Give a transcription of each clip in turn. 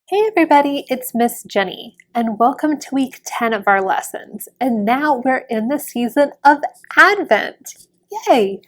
Hey everybody, it's Miss Jenny, and welcome to week 10 of our lessons. And now we're in the season of Advent. Yay!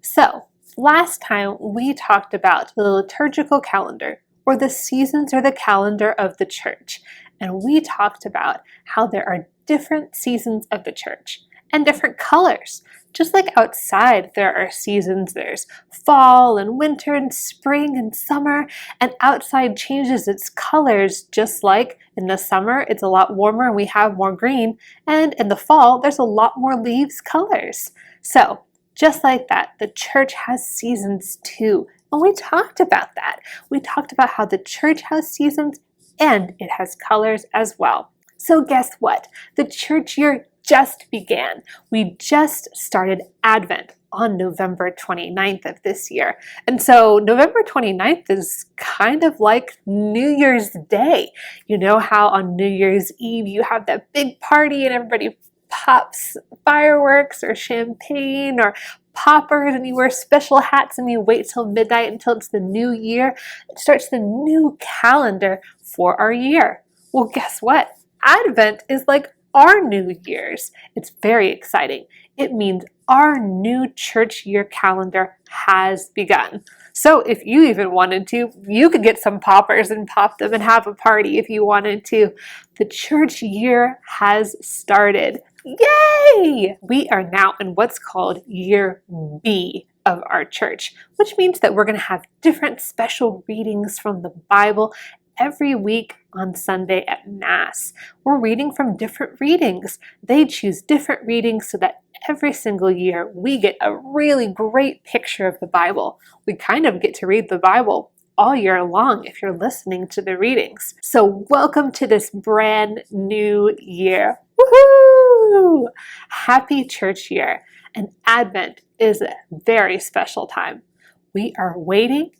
So, last time we talked about the liturgical calendar, or the seasons or the calendar of the church. And we talked about how there are different seasons of the church and different colors. Just like outside there are seasons, there's fall and winter and spring and summer, and outside changes its colors just like in the summer it's a lot warmer and we have more green, and in the fall there's a lot more leaves colors. So just like that, the church has seasons too. And we talked about that. We talked about how the church has seasons and it has colors as well. So guess what? The church year just began. We just started Advent on November 29th of this year. And so November 29th is kind of like New Year's Day. You know how on New Year's Eve you have that big party and everybody pops fireworks or champagne or poppers and you wear special hats and you wait till midnight until it's the new year. It starts the new calendar for our year. Well, guess what? Advent is like our New Year's. It's very exciting. It means our new church year calendar has begun. So if you even wanted to, you could get some poppers and pop them and have a party if you wanted to. The church year has started. Yay! We are now in what's called year B of our church, which means that we're going to have different special readings from the Bible every week on Sunday at Mass. We're reading from different readings. They choose different readings so that every single year we get a really great picture of the Bible. We kind of get to read the Bible all year long if you're listening to the readings. So welcome to this brand new year. Woohoo! Happy church year. And Advent is a very special time. We are waiting,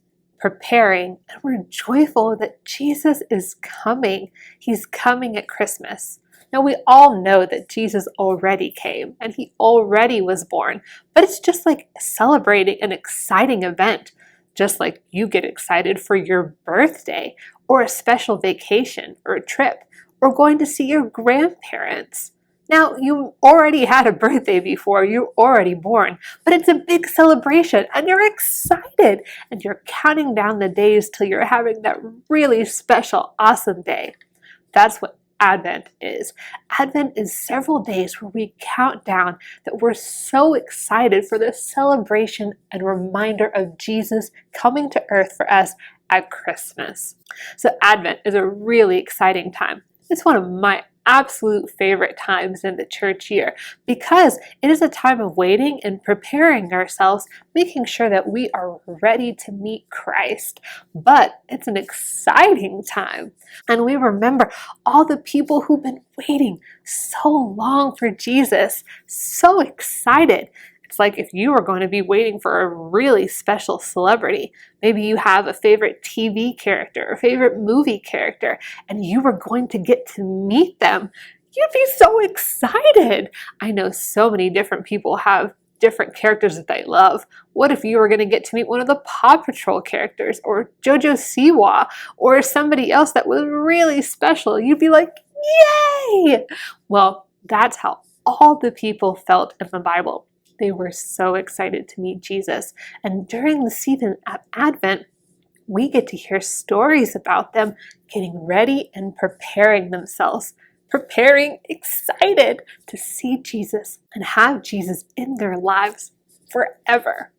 preparing, and we're joyful that Jesus is coming. He's coming at Christmas. Now we all know that Jesus already came and he already was born, but it's just like celebrating an exciting event, just like you get excited for your birthday or a special vacation or a trip or going to see your grandparents. Now, you already had a birthday before, you're already born, but it's a big celebration and you're excited and you're counting down the days till you're having that really special, awesome day. That's what Advent is. Advent is several days where we count down that we're so excited for the celebration and reminder of Jesus coming to earth for us at Christmas. So Advent is a really exciting time. It's one of my absolute favorite times in the church year because it is a time of waiting and preparing ourselves, making sure that we are ready to meet Christ. But it's an exciting time. And we remember all the people who've been waiting so long for Jesus, so excited. It's like if you were going to be waiting for a really special celebrity, maybe you have a favorite TV character or favorite movie character, and you were going to get to meet them, you'd be so excited. I know so many different people have different characters that they love. What if you were going to get to meet one of the Paw Patrol characters or JoJo Siwa or somebody else that was really special? You'd be like, yay! Well, that's how all the people felt in the Bible. They were so excited to meet Jesus. And during the season of Advent, we get to hear stories about them getting ready and preparing themselves, preparing, excited to see Jesus and have Jesus in their lives forever.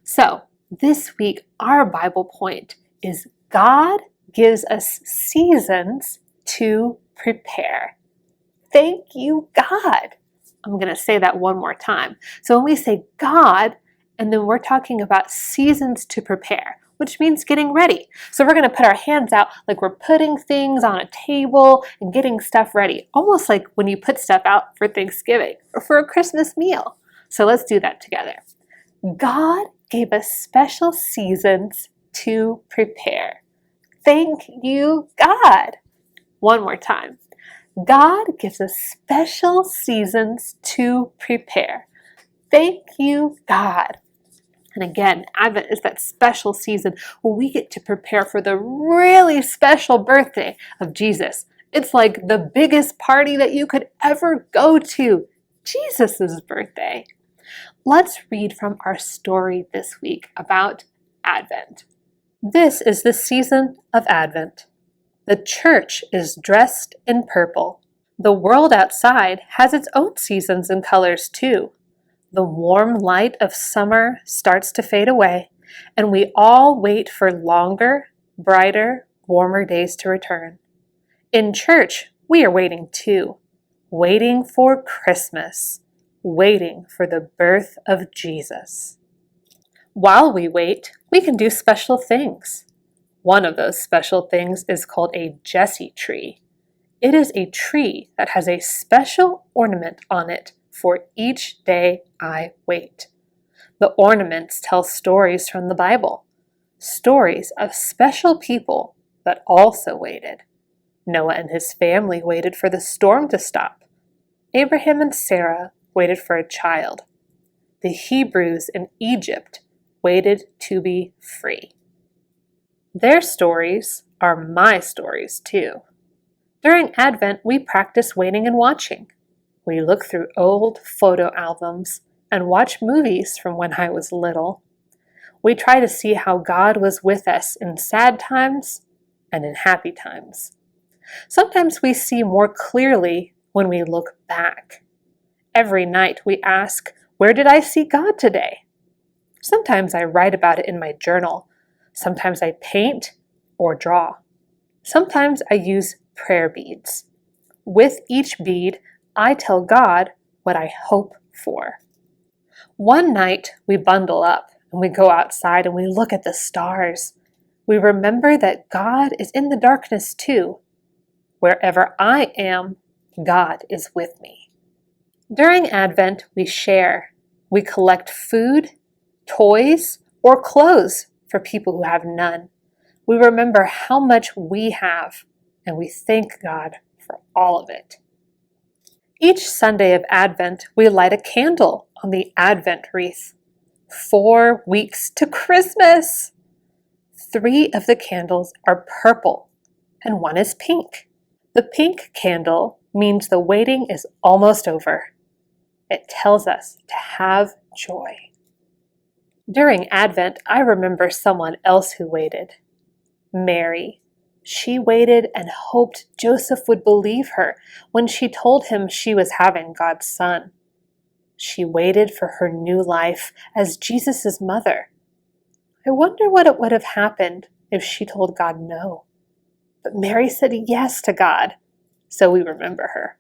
So this week, our Bible point is God gives us seasons to prepare. Thank you, God. I'm going to say that one more time. So when we say God, and then we're talking about seasons to prepare, which means getting ready. So we're going to put our hands out like we're putting things on a table and getting stuff ready, almost like when you put stuff out for Thanksgiving or for a Christmas meal. So let's do that together. God gave us special seasons to prepare. Thank you, God. One more time. God gives us special seasons to prepare. Thank you, God. And again, Advent is that special season where we get to prepare for the really special birthday of Jesus. It's like the biggest party that you could ever go to, Jesus' birthday. Let's read from our story this week about Advent. This is the season of Advent. The church is dressed in purple. The world outside has its own seasons and colors too. The warm light of summer starts to fade away, and we all wait for longer, brighter, warmer days to return. In church, we are waiting too, waiting for Christmas, waiting for the birth of Jesus. While we wait, we can do special things. One of those special things is called a Jesse tree. It is a tree that has a special ornament on it for each day I wait. The ornaments tell stories from the Bible, stories of special people that also waited. Noah and his family waited for the storm to stop. Abraham and Sarah waited for a child. The Hebrews in Egypt waited to be free. Their stories are my stories too. During Advent, we practice waiting and watching. We look through old photo albums and watch movies from when I was little. We try to see how God was with us in sad times and in happy times. Sometimes we see more clearly when we look back. Every night we ask, where did I see God today? Sometimes I write about it in my journal. Sometimes I paint or draw. Sometimes I use prayer beads. With each bead, I tell God what I hope for. One night we bundle up and we go outside and we look at the stars. We remember that God is in the darkness too. Wherever I am, God is with me. During Advent, we share. We collect food, toys, or clothes for people who have none. We remember how much we have, and we thank God for all of it. Each Sunday of Advent, we light a candle on the Advent wreath. 4 weeks to Christmas! 3 of the candles are purple, and 1 is pink. The pink candle means the waiting is almost over. It tells us to have joy. During Advent, I remember someone else who waited. Mary. She waited and hoped Joseph would believe her when she told him she was having God's son. She waited for her new life as Jesus' mother. I wonder what it would have happened if she told God no. But Mary said yes to God, so we remember her.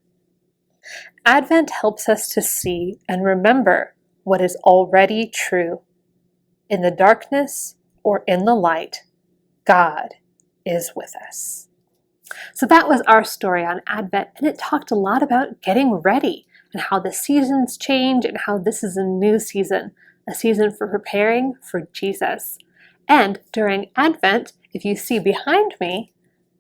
Advent helps us to see and remember what is already true. In the darkness or in the light, God is with us. So that was our story on Advent, and it talked a lot about getting ready and how the seasons change and how this is a new season, a season for preparing for Jesus. And during Advent, if you see behind me,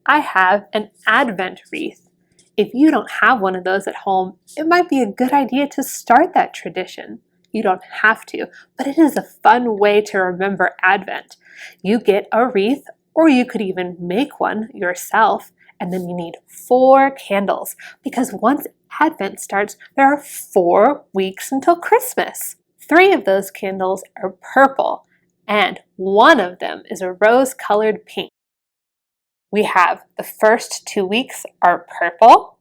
I have an Advent wreath. If you don't have one of those at home, it might be a good idea to start that tradition. You don't have to, but it is a fun way to remember Advent. You get a wreath, or you could even make one yourself, and then you need 4 candles, because once Advent starts, there are 4 weeks until Christmas. 3 of those candles are purple, and 1 of them is a rose-colored pink. We have the first 2 weeks are purple,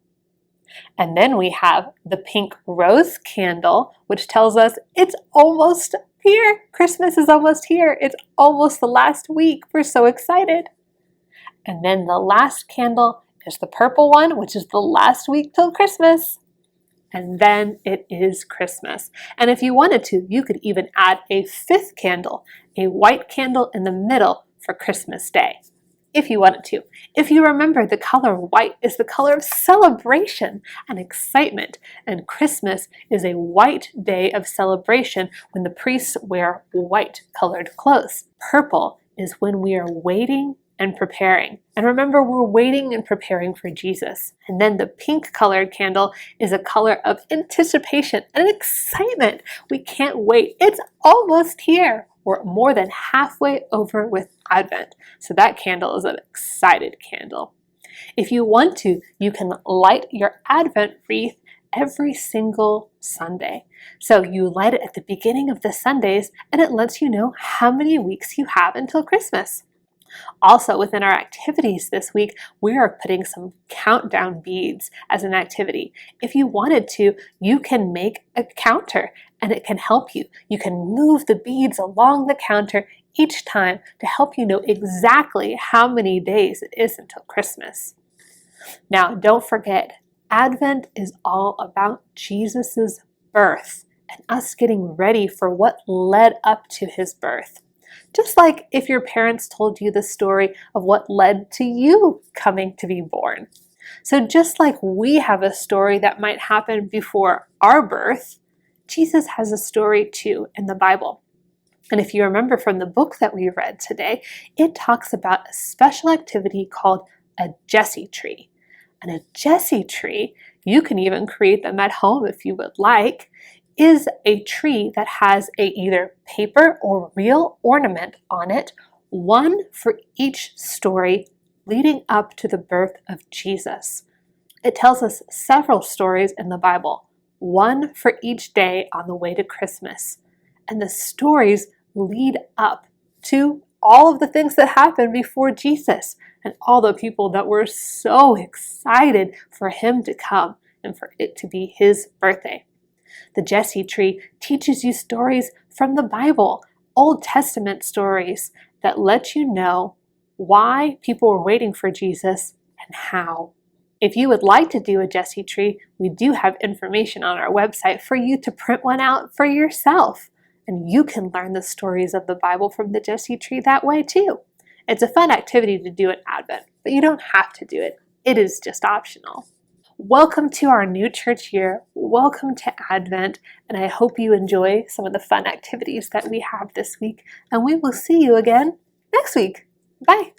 and then we have the pink rose candle, which tells us it's almost here. Christmas is almost here. It's almost the last week. We're so excited. And then the last candle is the purple one, which is the last week till Christmas. And then it is Christmas. And if you wanted to, you could even add a 5th candle, a white candle in the middle for Christmas Day, if you wanted to. If you remember, the color white is the color of celebration and excitement, and Christmas is a white day of celebration when the priests wear white colored clothes. Purple is when we are waiting and preparing. And remember, we're waiting and preparing for Jesus. And then the pink colored candle is a color of anticipation and excitement. We can't wait. It's almost here. We're more than halfway over with Advent, so that candle is an excited candle. If you want to, you can light your Advent wreath every single Sunday. So you light it at the beginning of the Sundays, and it lets you know how many weeks you have until Christmas. Also, within our activities this week, we are putting some countdown beads as an activity. If you wanted to, you can make a counter and it can help you. You can move the beads along the counter each time to help you know exactly how many days it is until Christmas. Now, don't forget, Advent is all about Jesus' birth and us getting ready for what led up to his birth. Just like if your parents told you the story of what led to you coming to be born. So just like we have a story that might happen before our birth, Jesus has a story too in the Bible. And if you remember from the book that we read today, it talks about a special activity called a Jesse tree. And a Jesse tree, you can even create them at home if you would like, is a tree that has a either paper or real ornament on it, one for each story leading up to the birth of Jesus. It tells us several stories in the Bible, one for each day on the way to Christmas. And the stories lead up to all of the things that happened before Jesus and all the people that were so excited for him to come and for it to be his birthday. The Jesse tree teaches you stories from the Bible, Old Testament stories that let you know why people were waiting for Jesus and how. If you would like to do a Jesse tree, we do have information on our website for you to print one out for yourself. And you can learn the stories of the Bible from the Jesse tree that way too. It's a fun activity to do at Advent, but you don't have to do it. It is just optional. Welcome to our new church year. Welcome to Advent, and I hope you enjoy some of the fun activities that we have this week, and we will see you again next week. Bye.